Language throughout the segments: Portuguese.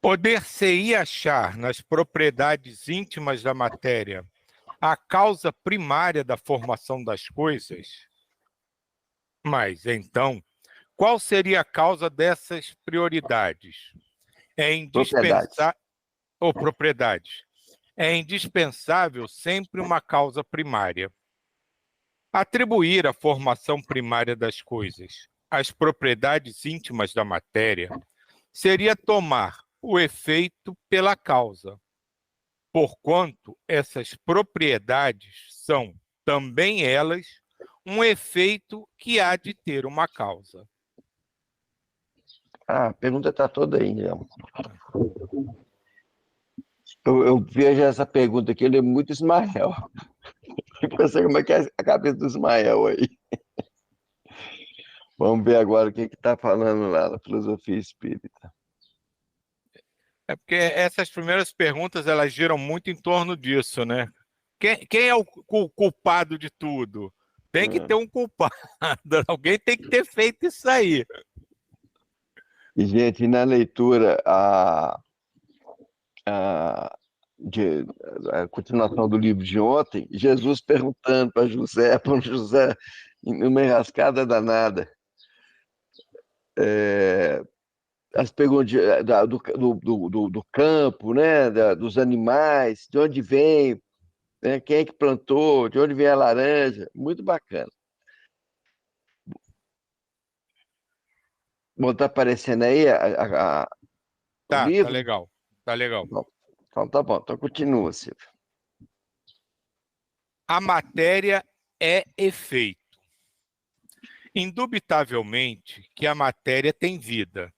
Poder-se-ia achar nas propriedades íntimas da matéria a causa primária da formação das coisas? Mas, então, qual seria a causa dessas prioridades? É Propriedades. indispensável, ou propriedades. É indispensável sempre uma causa primária. Atribuir a formação primária das coisas às propriedades íntimas da matéria seria tomar o efeito pela causa, porquanto essas propriedades são, também elas, um efeito que há de ter uma causa. A pergunta está toda aí, né? Eu vejo essa pergunta aqui, ele é muito Ismael. Eu pensei como é que é a cabeça do Ismael aí. Vamos ver agora o que está falando lá na filosofia espírita. É porque essas primeiras perguntas, elas giram muito em torno disso, né? Quem é o culpado de tudo? Tem que ter um culpado. Alguém tem que ter feito isso aí. E, gente, na leitura, a, a continuação do livro de ontem, Jesus perguntando para José, numa enrascada danada, as perguntas do campo, né, dos animais, de onde vem, né, quem é que plantou, de onde vem a laranja, muito bacana. Bom, tá aparecendo aí o Tá livro? legal. Tá legal. Bom, então tá bom, então continua, Silvio. A matéria é efeito. Indubitavelmente que a matéria tem vida.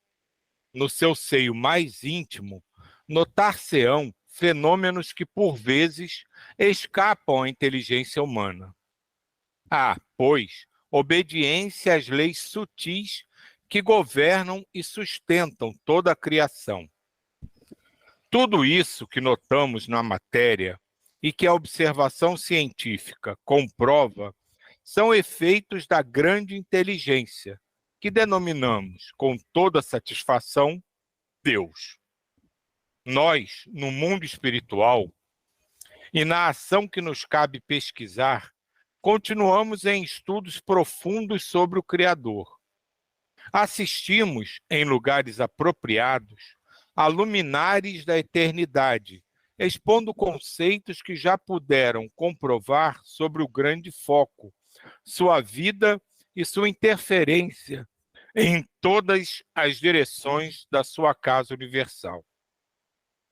No seu seio mais íntimo, notar-se-ão fenômenos que, por vezes, escapam à inteligência humana. Há, pois, obediência às leis sutis que governam e sustentam toda a criação. Tudo isso que notamos na matéria e que a observação científica comprova são efeitos da grande inteligência, que denominamos, com toda satisfação, Deus. Nós, no mundo espiritual, e na ação que nos cabe pesquisar, continuamos em estudos profundos sobre o Criador. Assistimos, em lugares apropriados, a luminares da eternidade, expondo conceitos que já puderam comprovar sobre o grande foco, sua vida e sua interferência em todas as direções da sua casa universal.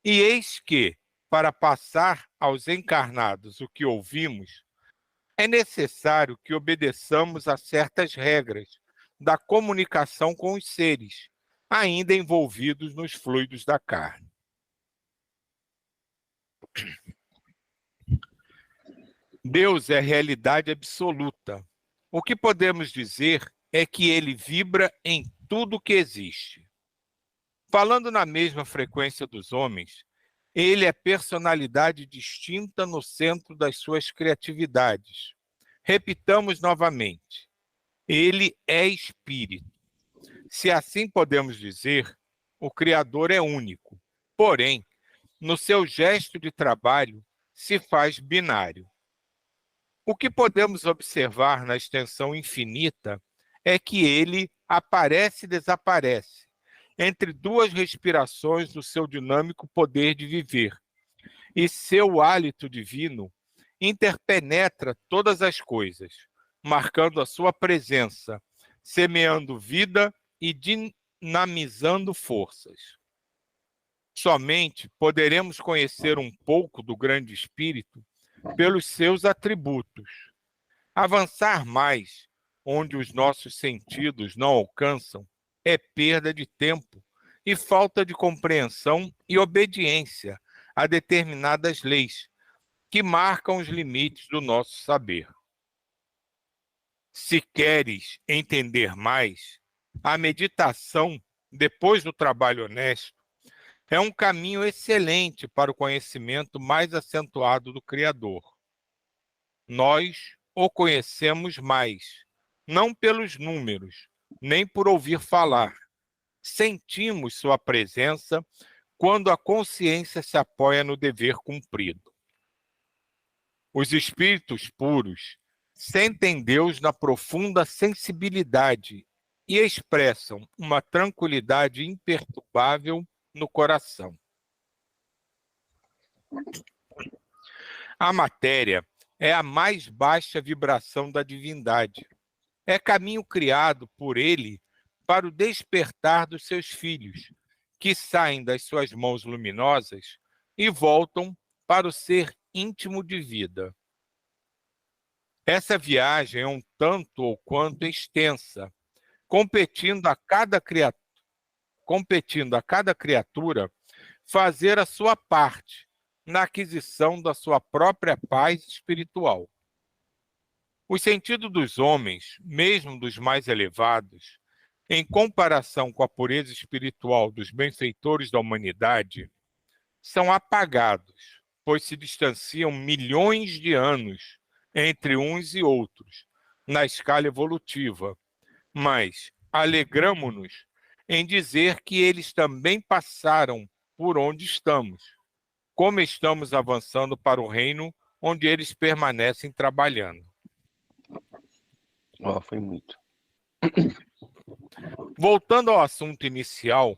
E eis que, para passar aos encarnados o que ouvimos, é necessário que obedeçamos a certas regras da comunicação com os seres, ainda envolvidos nos fluidos da carne. Deus é realidade absoluta. O que podemos dizer é que ele vibra em tudo que existe. Falando na mesma frequência dos homens, ele é personalidade distinta no centro das suas criatividades. Repitamos novamente. Ele é espírito. Se assim podemos dizer, o Criador é único. Porém, no seu gesto de trabalho, se faz binário. O que podemos observar na extensão infinita é que ele aparece e desaparece entre duas respirações do seu dinâmico poder de viver, e seu hálito divino interpenetra todas as coisas, marcando a sua presença, semeando vida e dinamizando forças. Somente poderemos conhecer um pouco do grande espírito pelos seus atributos. Avançar mais, onde os nossos sentidos não alcançam, é perda de tempo e falta de compreensão e obediência a determinadas leis que marcam os limites do nosso saber. Se queres entender mais, a meditação, depois do trabalho honesto, é um caminho excelente para o conhecimento mais acentuado do Criador. Nós o conhecemos mais, não pelos números, nem por ouvir falar. Sentimos sua presença quando a consciência se apoia no dever cumprido. Os espíritos puros sentem Deus na profunda sensibilidade e expressam uma tranquilidade imperturbável no coração. A matéria é a mais baixa vibração da divindade. É caminho criado por ele para o despertar dos seus filhos, que saem das suas mãos luminosas e voltam para o ser íntimo de vida. Essa viagem é um tanto ou quanto extensa, competindo a cada criatura fazer a sua parte na aquisição da sua própria paz espiritual. Os sentidos dos homens, mesmo dos mais elevados, em comparação com a pureza espiritual dos benfeitores da humanidade, são apagados, pois se distanciam milhões de anos entre uns e outros, na escala evolutiva. Mas alegramo-nos em dizer que eles também passaram por onde estamos, como estamos avançando para o reino onde eles permanecem trabalhando. Foi muito. Voltando ao assunto inicial,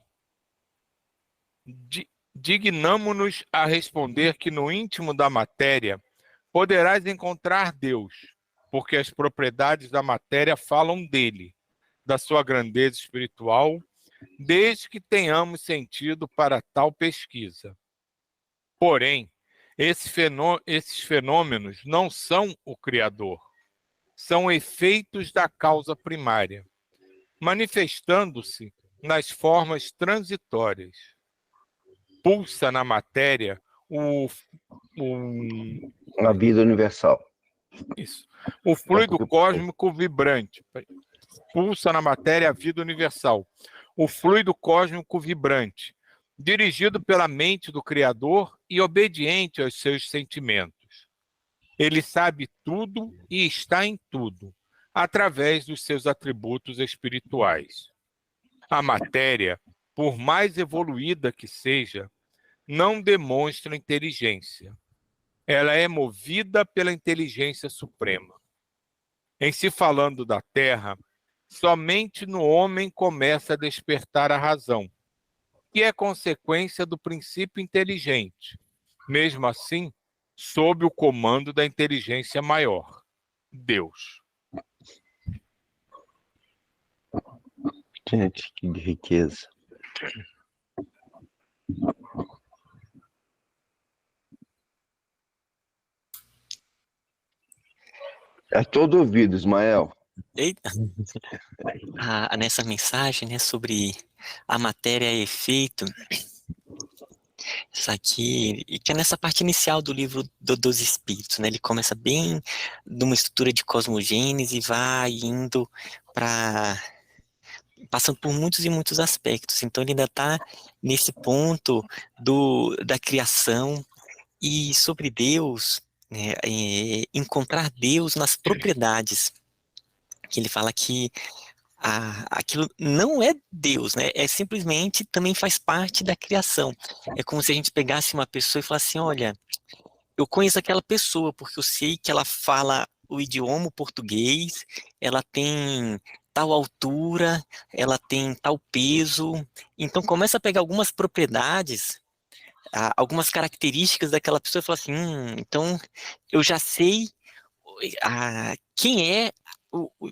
dignamo-nos a responder que no íntimo da matéria poderás encontrar Deus, porque as propriedades da matéria falam dele, da sua grandeza espiritual, desde que tenhamos sentido para tal pesquisa. Porém, esses fenômenos não são o Criador, são efeitos da causa primária, manifestando-se nas formas transitórias. Pulsa na matéria A vida universal. Isso. O fluido cósmico vibrante. Pulsa na matéria a vida universal. O fluido cósmico vibrante, dirigido pela mente do Criador e obediente aos seus sentimentos. Ele sabe tudo e está em tudo, através dos seus atributos espirituais. A matéria, por mais evoluída que seja, não demonstra inteligência. Ela é movida pela inteligência suprema. Em se falando da Terra, somente no homem começa a despertar a razão, que é consequência do princípio inteligente, mesmo assim, sob o comando da inteligência maior, Deus. Gente, que riqueza. É todo ouvido, Ismael. Eita. Nessa mensagem, né, sobre a matéria e efeito, isso aqui, e que é nessa parte inicial do livro dos Espíritos, né, ele começa bem numa estrutura de cosmogênese e vai indo para passando por muitos e muitos aspectos. Então ele ainda está nesse ponto da criação e sobre Deus, né, encontrar Deus nas propriedades, que ele fala que aquilo não é Deus, né? É simplesmente também faz parte da criação. É como se a gente pegasse uma pessoa e falasse assim, olha, eu conheço aquela pessoa porque eu sei que ela fala o idioma português, ela tem tal altura, ela tem tal peso. Então começa a pegar algumas propriedades, algumas características daquela pessoa e fala assim, então eu já sei quem é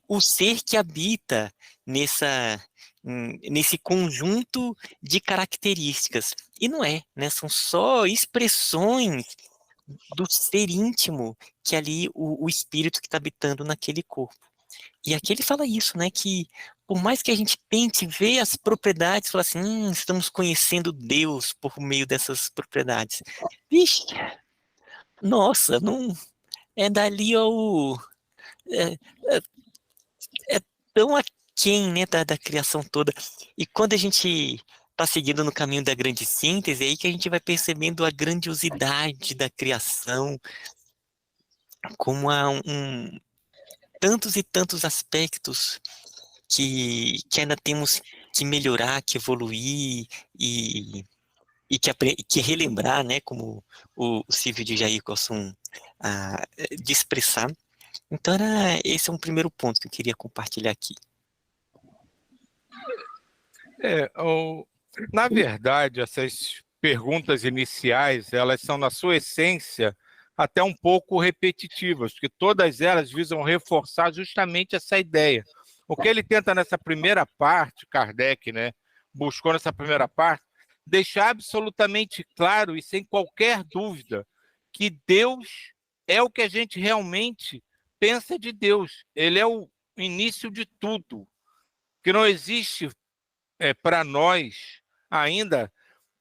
o ser que habita nesse conjunto de características. E não é, né? São só expressões do ser íntimo que ali o espírito que está habitando naquele corpo. E aqui ele fala isso, né? Que por mais que a gente tente ver as propriedades, fala assim, estamos conhecendo Deus por meio dessas propriedades. Vixe, nossa, não é dali ao é, é tão aquém, né, da criação toda. E quando a gente está seguindo no caminho da grande síntese, é aí que a gente vai percebendo a grandiosidade da criação, como há tantos e tantos aspectos que ainda temos que melhorar, que evoluir, e que relembrar, né, como o Silvio de Jair Gosson de expressar. Então, esse é um primeiro ponto que eu queria compartilhar aqui. Na verdade, essas perguntas iniciais, elas são, na sua essência, até um pouco repetitivas, porque todas elas visam reforçar justamente essa ideia. O que ele tenta nessa primeira parte, Kardec, né, buscou nessa primeira parte, deixar absolutamente claro e sem qualquer dúvida que Deus é o que a gente realmente pensa de Deus. Ele é o início de tudo, que não existe para nós ainda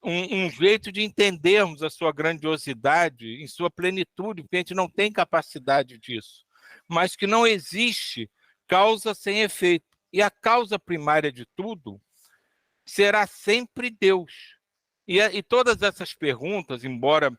um jeito de entendermos a sua grandiosidade em sua plenitude, porque a gente não tem capacidade disso, mas que não existe causa sem efeito. E a causa primária de tudo será sempre Deus. E todas essas perguntas, embora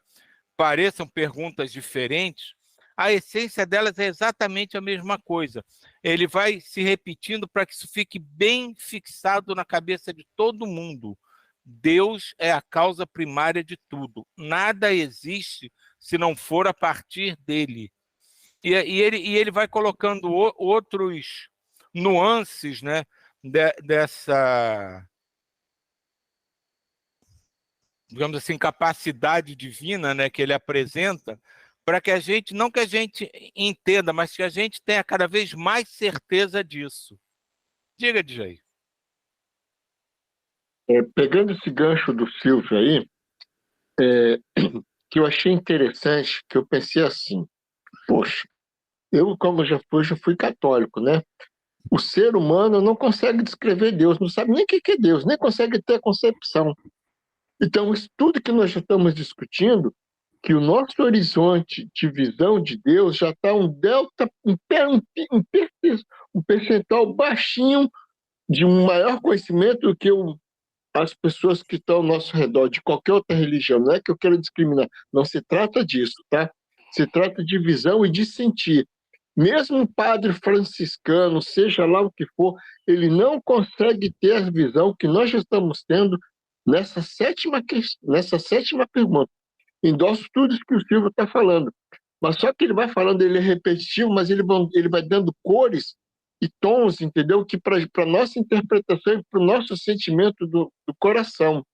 pareçam perguntas diferentes, a essência delas é exatamente a mesma coisa. Ele vai se repetindo para que isso fique bem fixado na cabeça de todo mundo. Deus é a causa primária de tudo. Nada existe se não for a partir dele. E ele vai colocando outros nuances, né, dessa, digamos assim, capacidade divina, né, que ele apresenta, para que a gente, não que a gente entenda, mas que a gente tenha cada vez mais certeza disso. Diga, DJ. Pegando esse gancho do Silvio aí, que eu achei interessante, que eu pensei assim, poxa, eu, como já fui católico, né? O ser humano não consegue descrever Deus, não sabe nem o que é Deus, nem consegue ter a concepção. Então, isso tudo que nós já estamos discutindo, que o nosso horizonte de visão de Deus já está um delta, um percentual baixinho de um maior conhecimento do que as pessoas que estão ao nosso redor, de qualquer outra religião. Não é que eu quero discriminar, não se trata disso, tá? Se trata de visão e de sentir. Mesmo um padre franciscano, seja lá o que for, ele não consegue ter a visão que nós já estamos tendo nessa sétima pergunta. Endosso tudo isso que o Silvio está falando. Mas só que ele vai falando, ele é repetitivo, mas ele vai dando cores e tons, entendeu? Que para a nossa interpretação e para o nosso sentimento do coração.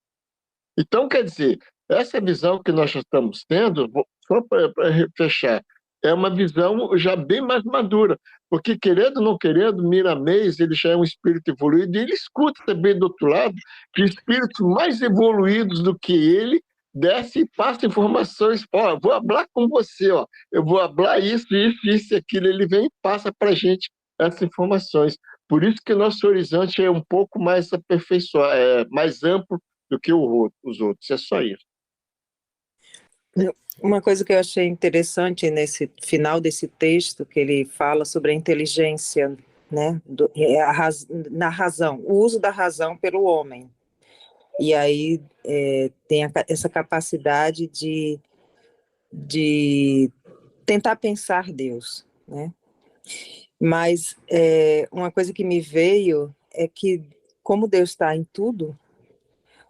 Então, quer dizer, essa visão que nós já estamos tendo, só para fechar, é uma visão já bem mais madura, porque querendo ou não querendo, Miramês, ele já é um espírito evoluído, e ele escuta também do outro lado que espíritos mais evoluídos do que ele desce e passa informações, ó, vou falar com você, ó, eu vou falar isso, isso e aquilo, ele vem e passa para a gente essas informações. Por isso que nosso horizonte é um pouco mais aperfeiçoado, mais amplo do que os outros, é só isso. Uma coisa que eu achei interessante nesse final desse texto, que ele fala sobre a inteligência, né, na razão, o uso da razão pelo homem. E aí tem essa capacidade de tentar pensar Deus, né? Mas uma coisa que me veio é que, como Deus está em tudo,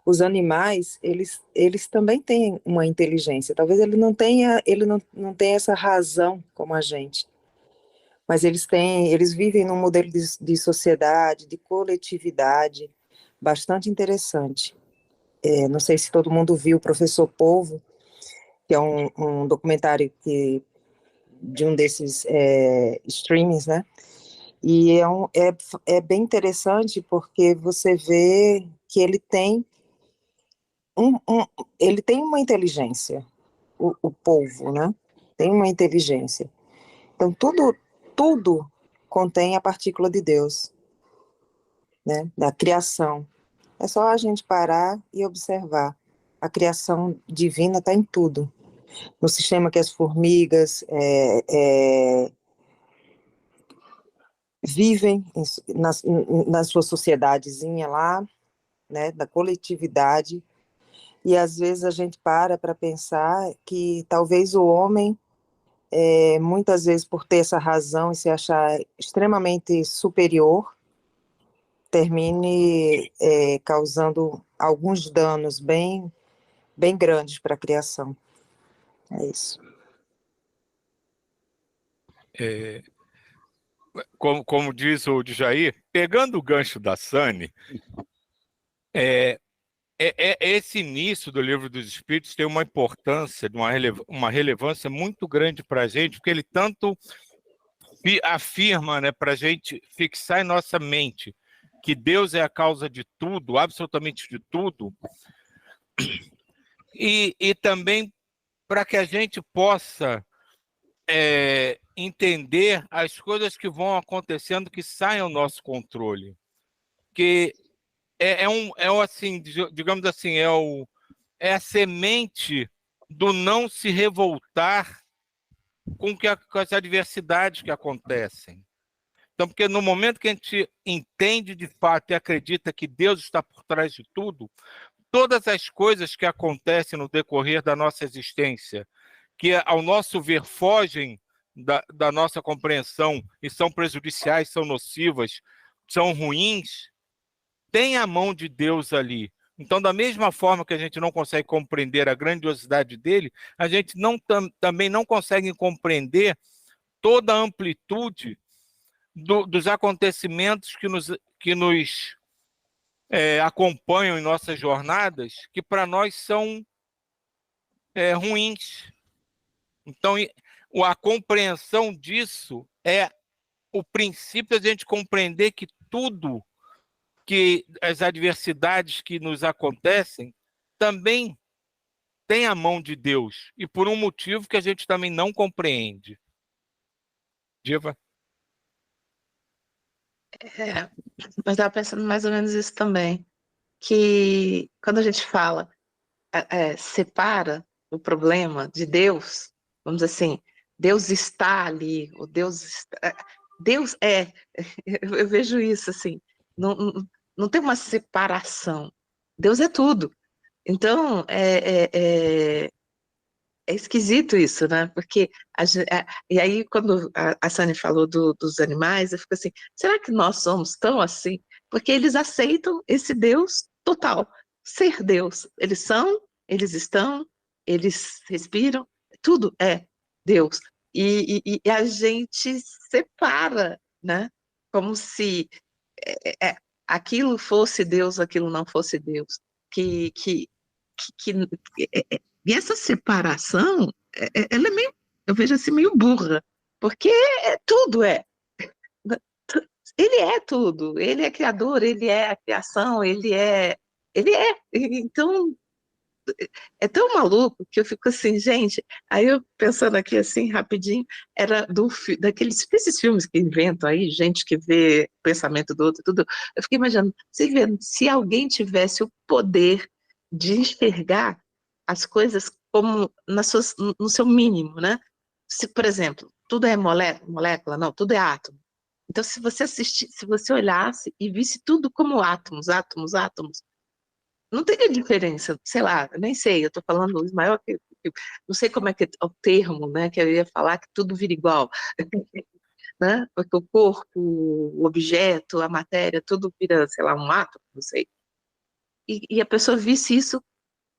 os animais, eles também têm uma inteligência. Talvez ele não tenha essa razão como a gente, mas eles vivem num modelo de sociedade, de coletividade, bastante interessante. Não sei se todo mundo viu o Professor Polvo, que é um documentário de um desses streamings, né? E é bem interessante porque você vê que ele tem uma inteligência, o polvo, né? Tem uma inteligência. Então, tudo contém a partícula de Deus, né? Da criação. É só a gente parar e observar. A criação divina está em tudo. No sistema que as formigas vivem na sua sociedadezinha lá, né, da coletividade, e às vezes a gente para pensar que talvez o homem, muitas vezes por ter essa razão e se achar extremamente superior, termine causando alguns danos bem bem grandes para a criação. É isso. Como diz o Djair, pegando o gancho da Sani, esse início do Livro dos Espíritos tem uma importância, uma relevância muito grande para a gente, porque ele tanto afirma, né, para a gente fixar em nossa mente que Deus é a causa de tudo, absolutamente de tudo, e também para que a gente possa entender as coisas que vão acontecendo que saem ao nosso controle. Que assim, digamos assim, é a semente do não se revoltar com as adversidades que acontecem. Então, porque no momento que a gente entende de fato e acredita que Deus está por trás de tudo, todas as coisas que acontecem no decorrer da nossa existência, que ao nosso ver fogem da nossa compreensão e são prejudiciais, são nocivas, são ruins, tem a mão de Deus ali. Então, da mesma forma que a gente não consegue compreender a grandiosidade dele, a gente também não consegue compreender toda a amplitude dos acontecimentos que nos acompanham em nossas jornadas, que para nós são ruins. Então, a compreensão disso é o princípio de a gente compreender que tudo, que as adversidades que nos acontecem, também tem a mão de Deus, e por um motivo que a gente também não compreende. Diva? Mas estava pensando mais ou menos isso também, que quando a gente fala, separa o problema de Deus, vamos dizer assim, Deus está ali, o Deus está, Deus é, eu vejo isso assim, não tem uma separação, Deus é tudo. Então, é esquisito isso, né? Porque e aí quando a Sani falou dos animais, eu fico assim, será que nós somos tão assim? Porque eles aceitam esse Deus total, ser Deus. Eles são, eles estão, eles respiram, tudo é Deus. E a gente separa, né? Como se aquilo fosse Deus, aquilo não fosse Deus. E essa separação, ela é meio, eu vejo assim, meio burra, porque tudo é. Ele é tudo, ele é criador, ele é a criação, ele é. Então, é tão maluco que eu fico assim, gente. Aí eu pensando aqui assim, rapidinho, era desses filmes que inventam aí, gente que vê o pensamento do outro, tudo. Eu fiquei imaginando, se alguém tivesse o poder de enxergar as coisas como no seu mínimo, né? Se, por exemplo, tudo é molécula, não, tudo é átomo. Então, se você olhasse e visse tudo como átomos, não teria diferença, sei lá, nem sei, eu estou falando maior não sei como é que é o termo, né, que eu ia falar que tudo vira igual, né, porque o corpo, o objeto, a matéria, tudo vira, sei lá, um átomo, não sei. E a pessoa visse isso,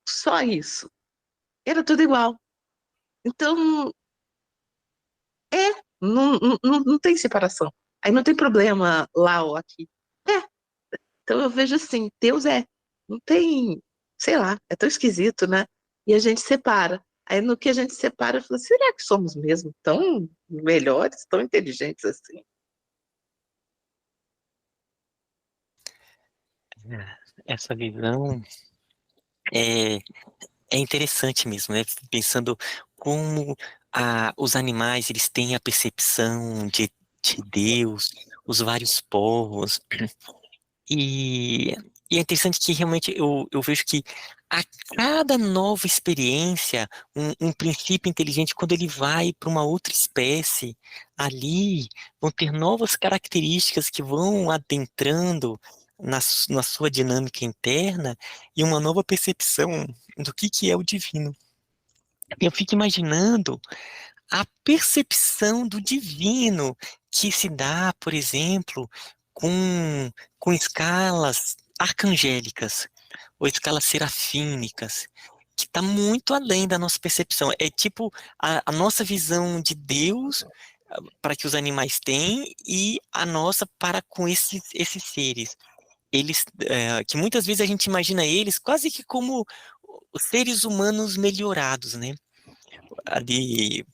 só isso, era tudo igual. Então, não tem separação. Aí não tem problema lá ou aqui. Então eu vejo assim, Deus não tem, sei lá, é tão esquisito, né? E a gente separa. Aí no que a gente separa, eu falo, será que somos mesmo tão melhores, tão inteligentes assim? Essa visão é interessante mesmo, né? Pensando como os animais eles têm a percepção de Deus, os vários povos. E é interessante que realmente eu vejo que a cada nova experiência, um princípio inteligente, quando ele vai para uma outra espécie, ali vão ter novas características que vão adentrando na sua dinâmica interna e uma nova percepção do que é o divino. Eu fico imaginando a percepção do divino que se dá, por exemplo, com escalas arcangélicas ou escalas serafínicas, que está muito além da nossa percepção. É tipo a nossa visão de Deus para que os animais têm e a nossa para com esses seres. Eles, que muitas vezes a gente imagina eles quase que como os seres humanos melhorados, né? Ali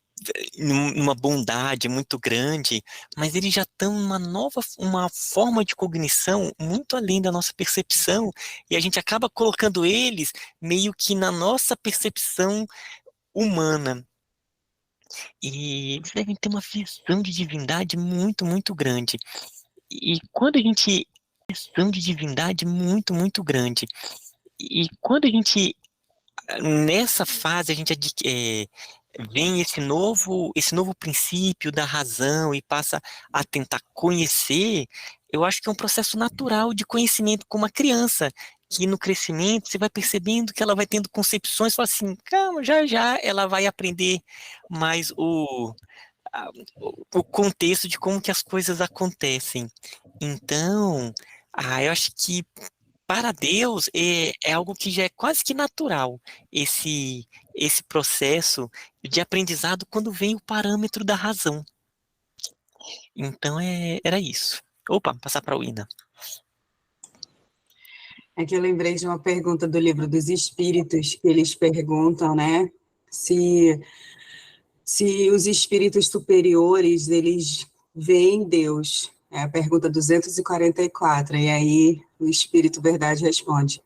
numa bondade muito grande, mas eles já estão uma forma de cognição muito além da nossa percepção, e a gente acaba colocando eles meio que na nossa percepção humana. E eles devem ter uma visão de divindade muito, muito grande. E quando a gente visão de divindade muito, muito grande. E quando a gente nessa fase a gente vem esse novo princípio da razão e passa a tentar conhecer, eu acho que é um processo natural de conhecimento como uma criança, que no crescimento você vai percebendo que ela vai tendo concepções, fala assim, calma, já já ela vai aprender mais o contexto de como que as coisas acontecem. Então, eu acho que para Deus é algo que já é quase que natural, esse processo de aprendizado quando vem o parâmetro da razão. Então era isso. Opa, passar para a Wina. É que eu lembrei de uma pergunta do Livro dos Espíritos, que eles perguntam, né, se os espíritos superiores, eles veem Deus. É a pergunta 244, e aí o Espírito Verdade responde: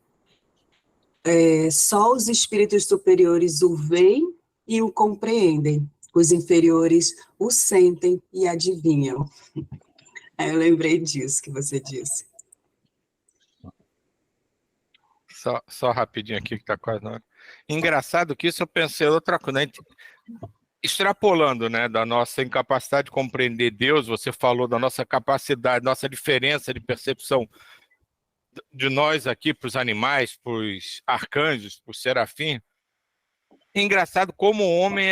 só os espíritos superiores o veem e o compreendem, os inferiores o sentem e adivinham. Aí eu lembrei disso que você disse. Só rapidinho aqui, que está quase na hora. Engraçado que isso eu pensei outra coisa, né? Extrapolando, né, da nossa incapacidade de compreender Deus, você falou da nossa capacidade, nossa diferença de percepção de nós aqui para os animais, para os arcanjos, para os serafins. Engraçado como o homem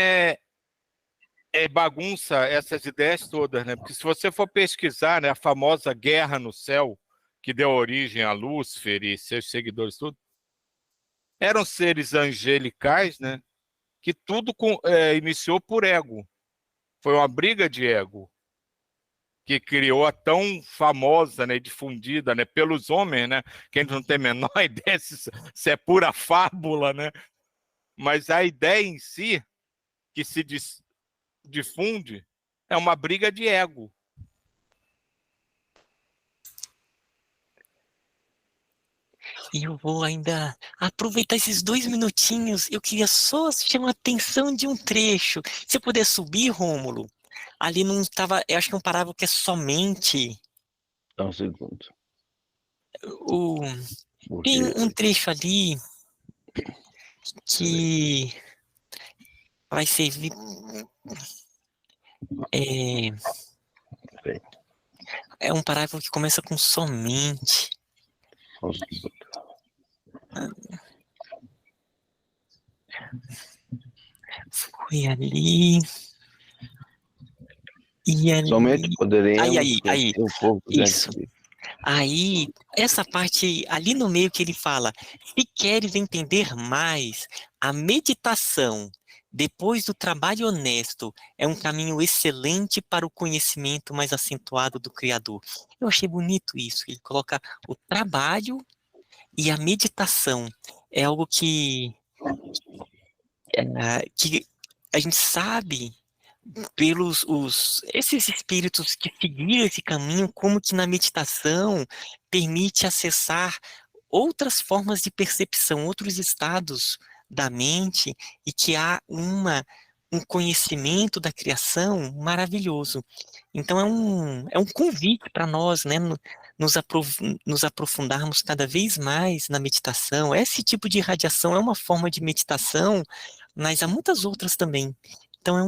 bagunça essas ideias todas, né? Porque se você for pesquisar, né, a famosa guerra no céu, que deu origem a Lúcifer e seus seguidores, tudo, eram seres angelicais, né? Que tudo iniciou por ego. Foi uma briga de ego que criou a tão famosa, né, difundida, né, pelos homens, né, que a gente não tem a menor ideia se é pura fábula, né, mas a ideia em si, que se difunde, é uma briga de ego. E eu vou ainda aproveitar esses 2 minutinhos. Eu queria só chamar a atenção de um trecho. Se eu puder subir, Rômulo, ali não estava. Eu acho que é um parágrafo que é somente. Dá um segundo. Tem um trecho ali que vai servir. É um parágrafo que começa com somente. Foi ali. E ali. Somente poderemos aí. conhecer um pouco Isso. Aí, essa parte ali no meio que ele fala: se queres entender mais, a meditação, depois do trabalho honesto, é um caminho excelente para o conhecimento mais acentuado do Criador. Eu achei bonito isso. Ele coloca o trabalho e a meditação. É algo que a gente sabe pelos esses espíritos que seguiram esse caminho, como que na meditação permite acessar outras formas de percepção, outros estados da mente, e que há um conhecimento da criação maravilhoso. Então é um convite para nós, né, nos aprofundarmos cada vez mais na meditação. Esse tipo de irradiação é uma forma de meditação, mas há muitas outras também. Então é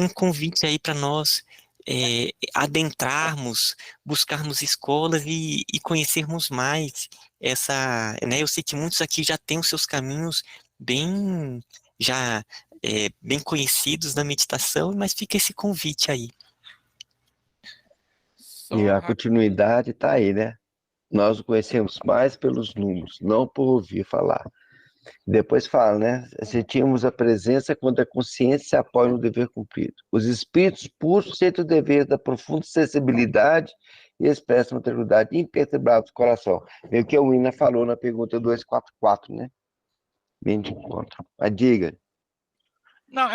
um convite aí para nós adentrarmos, buscarmos escolas e conhecermos mais essa, né? Eu sei que muitos aqui já têm os seus caminhos bem bem conhecidos na meditação, mas fica esse convite aí. E a continuidade está aí, né? Nós o conhecemos mais pelos números, não por ouvir falar. Depois fala, né? Sentimos a presença quando a consciência se apoia no dever cumprido. Os espíritos puros sentem o dever da profunda sensibilidade e expressam uma tranquilidade imperturbável do coração. Meio que a Wina falou na pergunta 244, né? Bem de encontro. A diga. Não,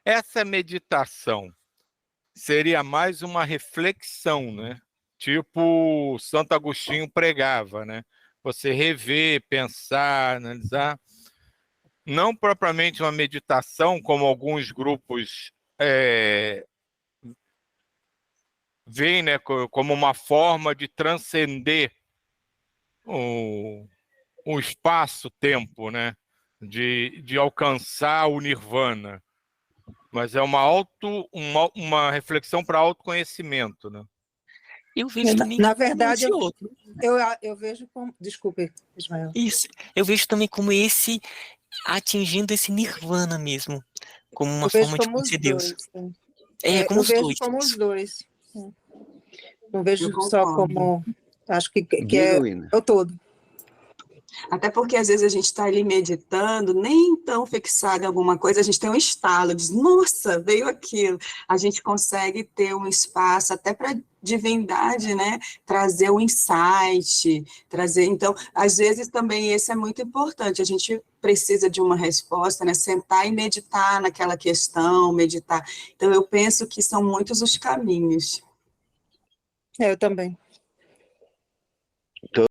essa meditação seria mais uma reflexão, né? Tipo Santo Agostinho pregava, né? Você rever, pensar, analisar. Não propriamente uma meditação, como alguns grupos veem, né? Como uma forma de transcender o espaço-tempo, né? De alcançar o nirvana. Mas é uma reflexão para autoconhecimento, né? Eu vejo também Na como verdade, esse outro. eu vejo como... Desculpe, Ismael. Isso. Eu vejo também como esse atingindo esse nirvana mesmo, como uma Eu vejo forma de como os conhecer Deus. dois. Né? Como Eu os vejo dois. como os dois. Não vejo Eu só concordo. como... Acho que Diga, é Wina. o todo. Até porque às vezes a gente está ali meditando, nem tão fixado em alguma coisa, a gente tem um estalo, diz, nossa, veio aquilo. A gente consegue ter um espaço até para divindade, né? Trazer o insight, trazer. Então, às vezes também esse é muito importante. A gente precisa de uma resposta, né? Sentar e meditar naquela questão, meditar. Então, eu penso que são muitos os caminhos. Eu também.